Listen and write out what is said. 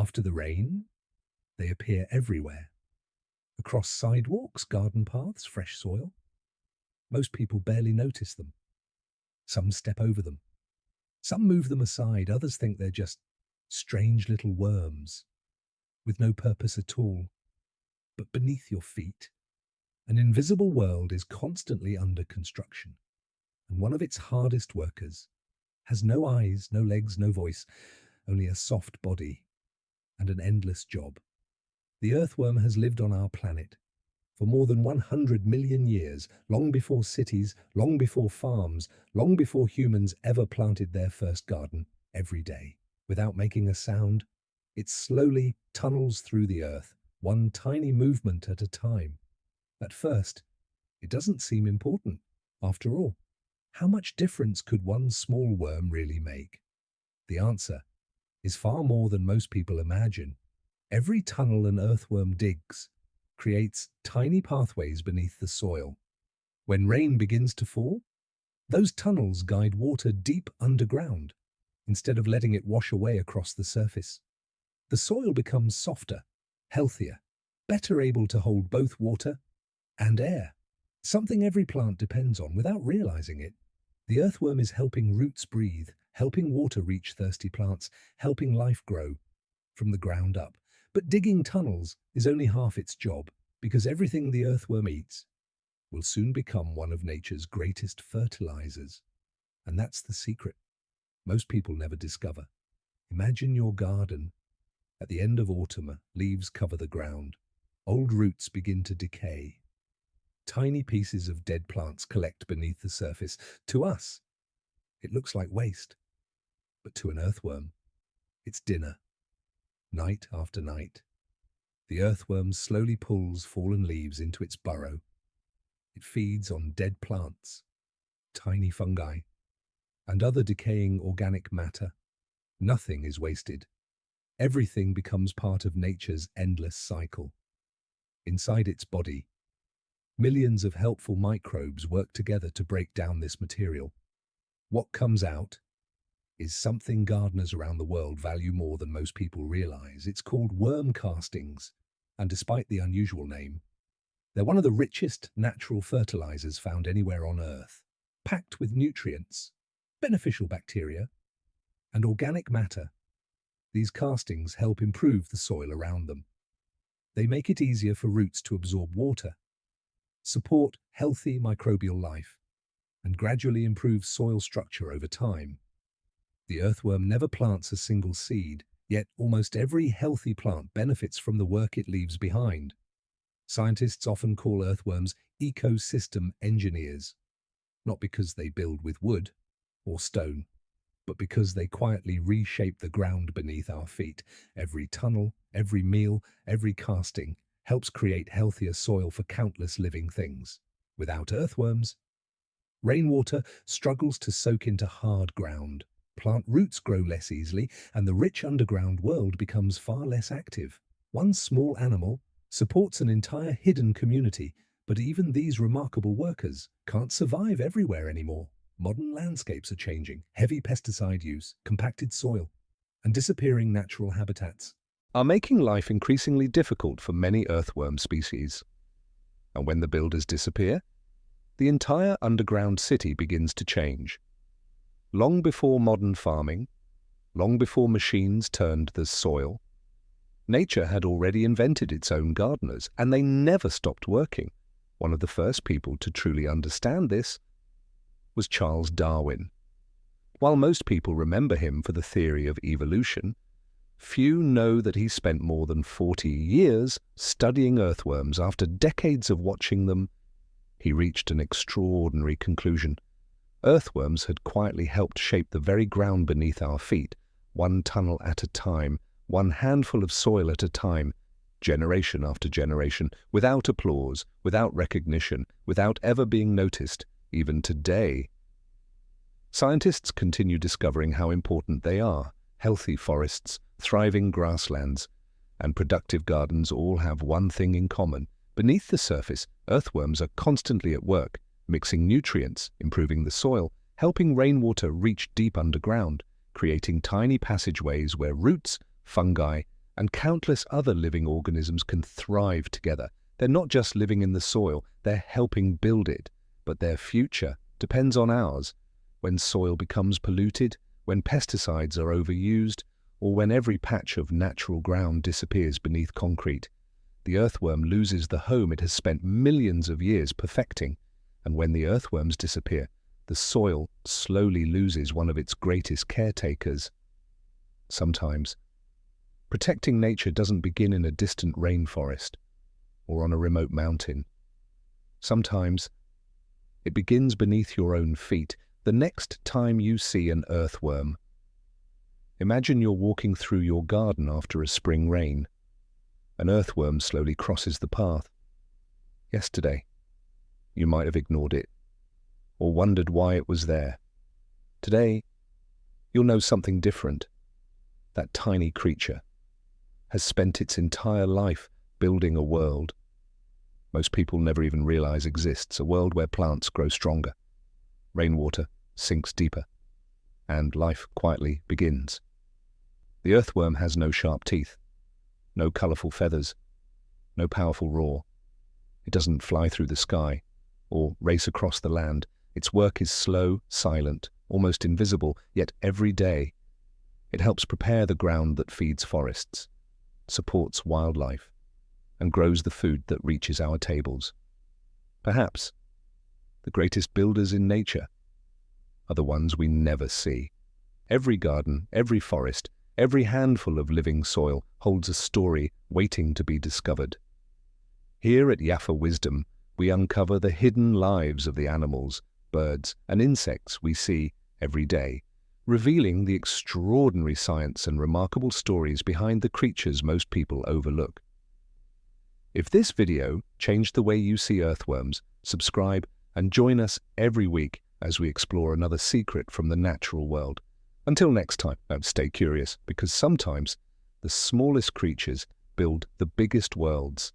After the rain, they appear everywhere. Across sidewalks, garden paths, fresh soil. Most people barely notice them. Some step over them. Some move them aside. Others think they're just strange little worms with no purpose at all. But beneath your feet, an invisible world is constantly under construction, and one of its hardest workers has no eyes, no legs, no voice, only a soft body and an endless job. The earthworm has lived on our planet for more than 100 million years, long before cities, long before farms, long before humans ever planted their first garden. Every day, without making a sound, it slowly tunnels through the earth, one tiny movement at a time. At first, it doesn't seem important. After all, how much difference could one small worm really make? The answer is far more than most people imagine. Every tunnel an earthworm digs creates tiny pathways beneath the soil. When rain begins to fall, those tunnels guide water deep underground instead of letting it wash away across the surface. The soil becomes softer, healthier, better able to hold both water and air, something every plant depends on without realizing it. The earthworm is helping roots breathe, helping water reach thirsty plants, helping life grow from the ground up. But digging tunnels is only half its job, because everything the earthworm eats will soon become one of nature's greatest fertilizers. And that's the secret most people never discover. Imagine your garden. At the end of autumn, leaves cover the ground. Old roots begin to decay. Tiny pieces of dead plants collect beneath the surface. To us, it looks like waste. But to an earthworm, it's dinner. Night after night, the earthworm slowly pulls fallen leaves into its burrow. It feeds on dead plants, tiny fungi, and other decaying organic matter. Nothing is wasted. Everything becomes part of nature's endless cycle. Inside its body, millions of helpful microbes work together to break down this material. What comes out is something gardeners around the world value more than most people realize. It's called worm castings, and despite the unusual name, they're one of the richest natural fertilizers found anywhere on Earth, packed with nutrients, beneficial bacteria, and organic matter. These castings help improve the soil around them. They make it easier for roots to absorb water, support healthy microbial life, and gradually improve soil structure over time. The earthworm never plants a single seed, yet almost every healthy plant benefits from the work it leaves behind. Scientists often call earthworms ecosystem engineers, not because they build with wood or stone, but because they quietly reshape the ground beneath our feet. Every tunnel, every meal, every casting helps create healthier soil for countless living things. Without earthworms, rainwater struggles to soak into hard ground. Plant roots grow less easily, and the rich underground world becomes far less active. One small animal supports an entire hidden community, but even these remarkable workers can't survive everywhere anymore. Modern landscapes are changing. Heavy pesticide use, compacted soil, and disappearing natural habitats are making life increasingly difficult for many earthworm species. And when the builders disappear, the entire underground city begins to change. Long before modern farming, long before machines turned the soil, nature had already invented its own gardeners, and they never stopped working. One of the first people to truly understand this was Charles Darwin. While most people remember him for the theory of evolution, few know that he spent more than 40 years studying earthworms. After decades of watching them, he reached an extraordinary conclusion. Earthworms had quietly helped shape the very ground beneath our feet, one tunnel at a time, one handful of soil at a time, generation after generation, without applause, without recognition, without ever being noticed, even today. Scientists continue discovering how important they are. Healthy forests, thriving grasslands, and productive gardens all have one thing in common. Beneath the surface, earthworms are constantly at work, mixing nutrients, improving the soil, helping rainwater reach deep underground, creating tiny passageways where roots, fungi, And countless other living organisms can thrive together. They're not just living in the soil, they're helping build it, but their future depends on ours. When soil becomes polluted, when pesticides are overused, or when every patch of natural ground disappears beneath concrete, the earthworm loses the home it has spent millions of years perfecting. And when the earthworms disappear, the soil slowly loses one of its greatest caretakers. Sometimes, protecting nature doesn't begin in a distant rainforest or on a remote mountain. Sometimes, it begins beneath your own feet the next time you see an earthworm. Imagine you're walking through your garden after a spring rain. An earthworm slowly crosses the path. Yesterday, you might have ignored it or wondered why it was there. Today, you'll know something different. That tiny creature has spent its entire life building a world most people never even realize exists, a world where plants grow stronger, rainwater sinks deeper, and life quietly begins. The earthworm has no sharp teeth, no colorful feathers, no powerful roar. It doesn't fly through the sky or race across the land. Its work is slow, silent, almost invisible, yet every day it helps prepare the ground that feeds forests, supports wildlife, and grows the food that reaches our tables. Perhaps the greatest builders in nature are the ones we never see. Every garden, every forest, every handful of living soil holds a story waiting to be discovered. Here at Yafa Wisdom, we uncover the hidden lives of the animals, birds, and insects we see every day, revealing the extraordinary science and remarkable stories behind the creatures most people overlook. If this video changed the way you see earthworms, subscribe and join us every week as we explore another secret from the natural world. Until next time, stay curious, because sometimes the smallest creatures build the biggest worlds.